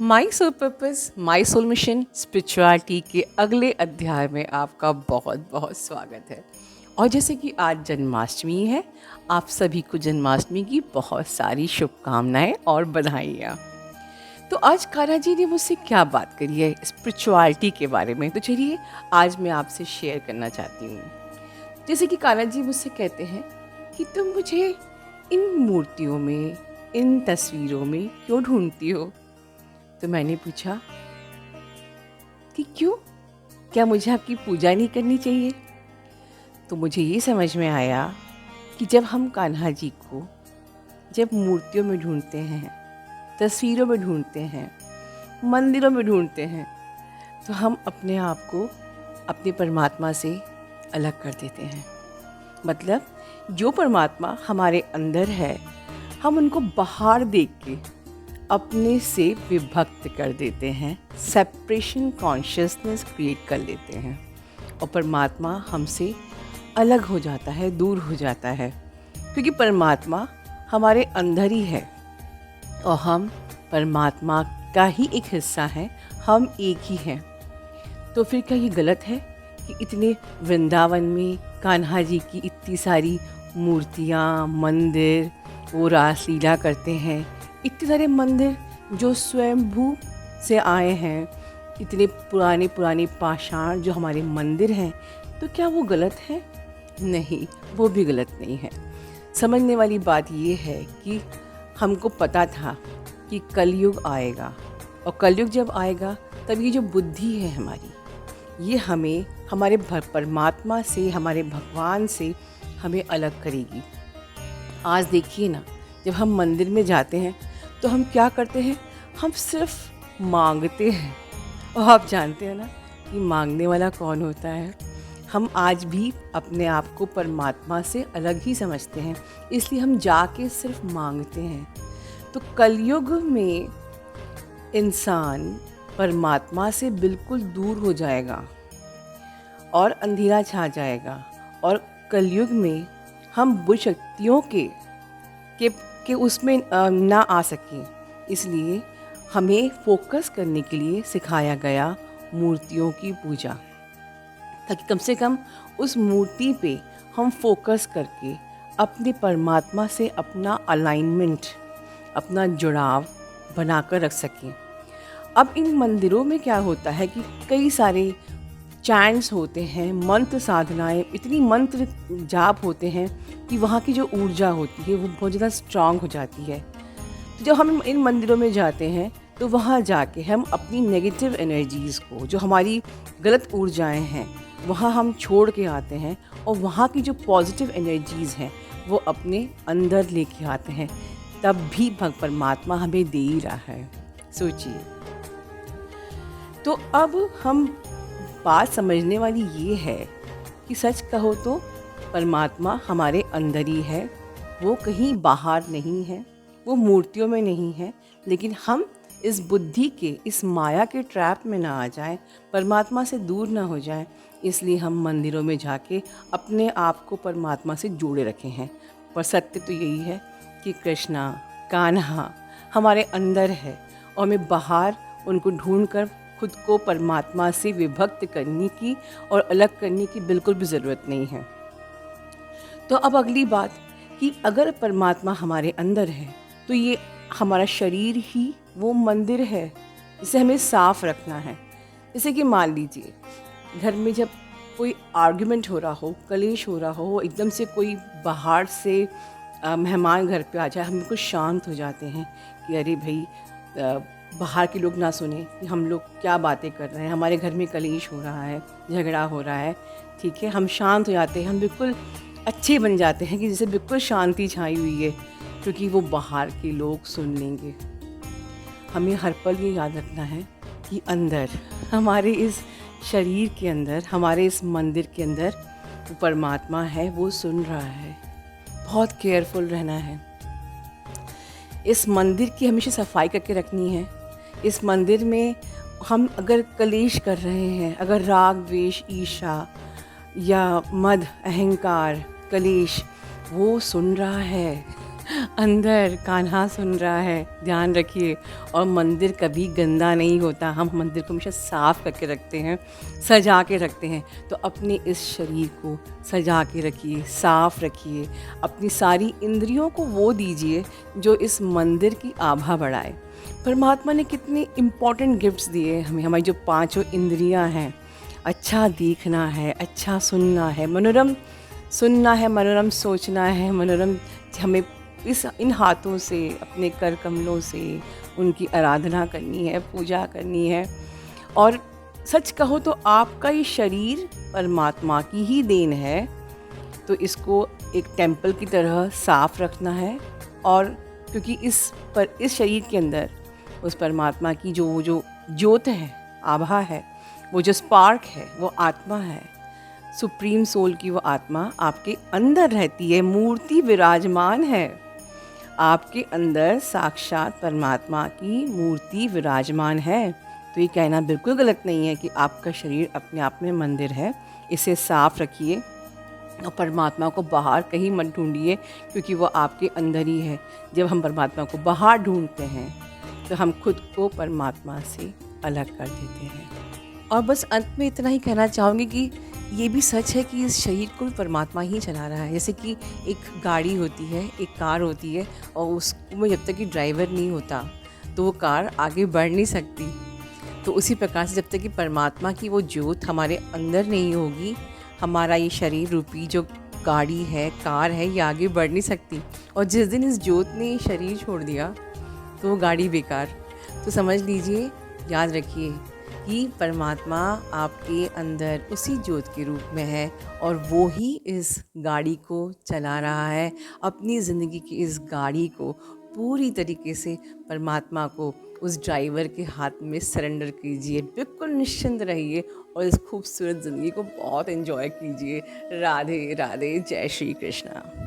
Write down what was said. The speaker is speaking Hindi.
My soul purpose my soul mission spirituality के अगले अध्याय में आपका बहुत बहुत स्वागत है। और जैसे कि आज जन्माष्टमी है, आप सभी को जन्माष्टमी की बहुत सारी शुभकामनाएं और बधाइयाँ। तो आज कान्हा जी ने मुझसे क्या बात करी है स्पिरिचुअलिटी के बारे में, तो चलिए आज मैं आपसे शेयर करना चाहती हूँ। जैसे कि कान्हा जी मुझसे कहते हैं कि तुम मुझे इन मूर्तियों में, इन तस्वीरों में क्यों ढूंढती हो। तो मैंने पूछा कि क्यों, क्या मुझे आपकी पूजा नहीं करनी चाहिए। तो मुझे ये समझ में आया कि जब हम कान्हा जी को जब मूर्तियों में ढूंढते हैं, तस्वीरों में ढूंढते हैं, मंदिरों में ढूंढते हैं, तो हम अपने आप को अपने परमात्मा से अलग कर देते हैं। मतलब जो परमात्मा हमारे अंदर है, हम उनको बाहर देख के अपने से विभक्त कर देते हैं, सेपरेशन कॉन्शियसनेस क्रिएट कर लेते हैं और परमात्मा हमसे अलग हो जाता है, दूर हो जाता है, क्योंकि परमात्मा हमारे अंदर ही है और हम परमात्मा का ही एक हिस्सा हैं, हम एक ही हैं। तो फिर क्या ये गलत है कि इतने वृंदावन में कान्हा जी की इतनी सारी मूर्तियाँ, मंदिर, वो रासलीला करते हैं, इतने सारे मंदिर जो स्वयंभू से आए हैं, इतने पुराने पुराने पाषाण जो हमारे मंदिर हैं, तो क्या वो गलत है? नहीं, वो भी गलत नहीं है। समझने वाली बात ये है कि हमको पता था कि कलयुग आएगा और कलयुग जब आएगा तब ये जो बुद्धि है हमारी, ये हमें हमारे परमात्मा से, हमारे भगवान से हमें अलग करेगी। आज देखिए ना, जब हम मंदिर में जाते हैं तो हम क्या करते हैं, हम सिर्फ मांगते हैं। और आप जानते हैं ना कि मांगने वाला कौन होता है। हम आज भी अपने आप को परमात्मा से अलग ही समझते हैं, इसलिए हम जाके सिर्फ मांगते हैं। तो कलयुग में इंसान परमात्मा से बिल्कुल दूर हो जाएगा और अंधेरा छा जाएगा और कलयुग में हम बुरी शक्तियों के उसमें ना आ सकें। इसलिए हमें फोकस करने के लिए सिखाया गया मूर्तियों की पूजा, ताकि कम से कम उस मूर्ति पे हम फोकस करके अपने परमात्मा से अपना अलाइनमेंट, अपना जुड़ाव बनाकर रख सकें। अब इन मंदिरों में क्या होता है कि कई सारे चैंट्स होते हैं, मंत्र साधनाएं, इतनी मंत्र जाप होते हैं कि वहाँ की जो ऊर्जा होती है वो बहुत ज़्यादा स्ट्रांग हो जाती है। तो जब हम इन मंदिरों में जाते हैं तो वहाँ जाके हम अपनी नेगेटिव एनर्जीज़ को, जो हमारी गलत ऊर्जाएं हैं, वहाँ हम छोड़ के आते हैं और वहाँ की जो पॉजिटिव एनर्जीज़ हैं वो अपने अंदर लेके आते हैं। तब भी परमात्मा हमें दे ही रहा है, सोचिए। तो अब हम बात समझने वाली ये है कि सच कहो तो परमात्मा हमारे अंदर ही है, वो कहीं बाहर नहीं है, वो मूर्तियों में नहीं है। लेकिन हम इस बुद्धि के, इस माया के ट्रैप में ना आ जाएं, परमात्मा से दूर ना हो जाएं, इसलिए हम मंदिरों में जाके अपने आप को परमात्मा से जोड़े रखे हैं। पर सत्य तो यही है कि कृष्णा, कान्हा हमारे अंदर है और हमें बाहर उनको ढूंढकर खुद को परमात्मा से विभक्त करने की और अलग करने की बिल्कुल भी ज़रूरत नहीं है। तो अब अगली बात कि अगर परमात्मा हमारे अंदर है तो ये हमारा शरीर ही वो मंदिर है, इसे हमें साफ रखना है। जैसे कि मान लीजिए घर में जब कोई आर्ग्यूमेंट हो रहा हो, कलेश हो रहा हो, एकदम से कोई बाहर से मेहमान घर पे आ जाए, हम बिल्कुल शांत हो जाते हैं कि अरे भाई बाहर के लोग ना सुने कि हम लोग क्या बातें कर रहे हैं, हमारे घर में कलेश हो रहा है, झगड़ा हो रहा है, ठीक है। हम शांत हो जाते हैं, हम बिल्कुल अच्छे बन जाते हैं कि जैसे बिल्कुल शांति छाई हुई है, क्योंकि वो बाहर के लोग सुन लेंगे। हमें हर पल ये याद रखना है कि अंदर, हमारे इस शरीर के अंदर, हमारे इस मंदिर के अंदर वो परमात्मा है, वो सुन रहा है। बहुत केयरफुल रहना है। इस मंदिर की हमेशा सफाई करके रखनी है। इस मंदिर में हम अगर कलेश कर रहे हैं, अगर राग, द्वेष, ईर्ष्या या मद, अहंकार, कलेश, वो सुन रहा है। अंदर कान्हा सुन रहा है, ध्यान रखिए। और मंदिर कभी गंदा नहीं होता, हम मंदिर को हमेशा साफ़ करके रखते हैं, सजा के रखते हैं। तो अपने इस शरीर को सजा के रखिए, साफ़ रखिए, अपनी सारी इंद्रियों को वो दीजिए जो इस मंदिर की आभा बढ़ाए। परमात्मा ने कितने इम्पॉर्टेंट गिफ्ट्स दिए हमें, हमारी जो पांचों इंद्रियां हैं। अच्छा देखना है, अच्छा सुनना है, मनोरम सुनना है, मनोरम सोचना है, मनोरम हमें इस इन हाथों से, अपने कर कमलों से उनकी आराधना करनी है, पूजा करनी है। और सच कहो तो आपका ये शरीर परमात्मा की ही देन है, तो इसको एक टेम्पल की तरह साफ रखना है। और क्योंकि इस शरीर के अंदर उस परमात्मा की जो ज्योत है, आभा है, वो जो स्पार्क है, वो आत्मा है, सुप्रीम सोल की वो आत्मा आपके अंदर रहती है, मूर्ति विराजमान है। आपके अंदर साक्षात परमात्मा की मूर्ति विराजमान है। तो ये कहना बिल्कुल गलत नहीं है कि आपका शरीर अपने आप में मंदिर है। इसे साफ रखिए और परमात्मा को बाहर कहीं मत ढूंढिए, क्योंकि वो आपके अंदर ही है। जब हम परमात्मा को बाहर ढूंढते हैं तो हम खुद को परमात्मा से अलग कर देते हैं। और बस अंत में इतना ही कहना चाहूँगी कि ये भी सच है कि इस शरीर को परमात्मा ही चला रहा है। जैसे कि एक गाड़ी होती है, एक कार होती है, और उसमें जब तक कि ड्राइवर नहीं होता तो वो कार आगे बढ़ नहीं सकती। तो उसी प्रकार से जब तक कि परमात्मा की वो ज्योत हमारे अंदर नहीं होगी, हमारा ये शरीर रूपी जो गाड़ी है, कार है, ये आगे बढ़ नहीं सकती। और जिस दिन इस ज्योत ने शरीर छोड़ दिया तो वो गाड़ी बेकार। तो समझ लीजिए, याद रखिए कि परमात्मा आपके अंदर उसी ज्योत के रूप में है, और वो ही इस गाड़ी को चला रहा है। अपनी ज़िंदगी की इस गाड़ी को पूरी तरीके से परमात्मा को, उस ड्राइवर के हाथ में सरेंडर कीजिए। बिल्कुल निश्चिंत रहिए और इस खूबसूरत ज़िंदगी को बहुत एंजॉय कीजिए। राधे राधे, जय श्री कृष्णा।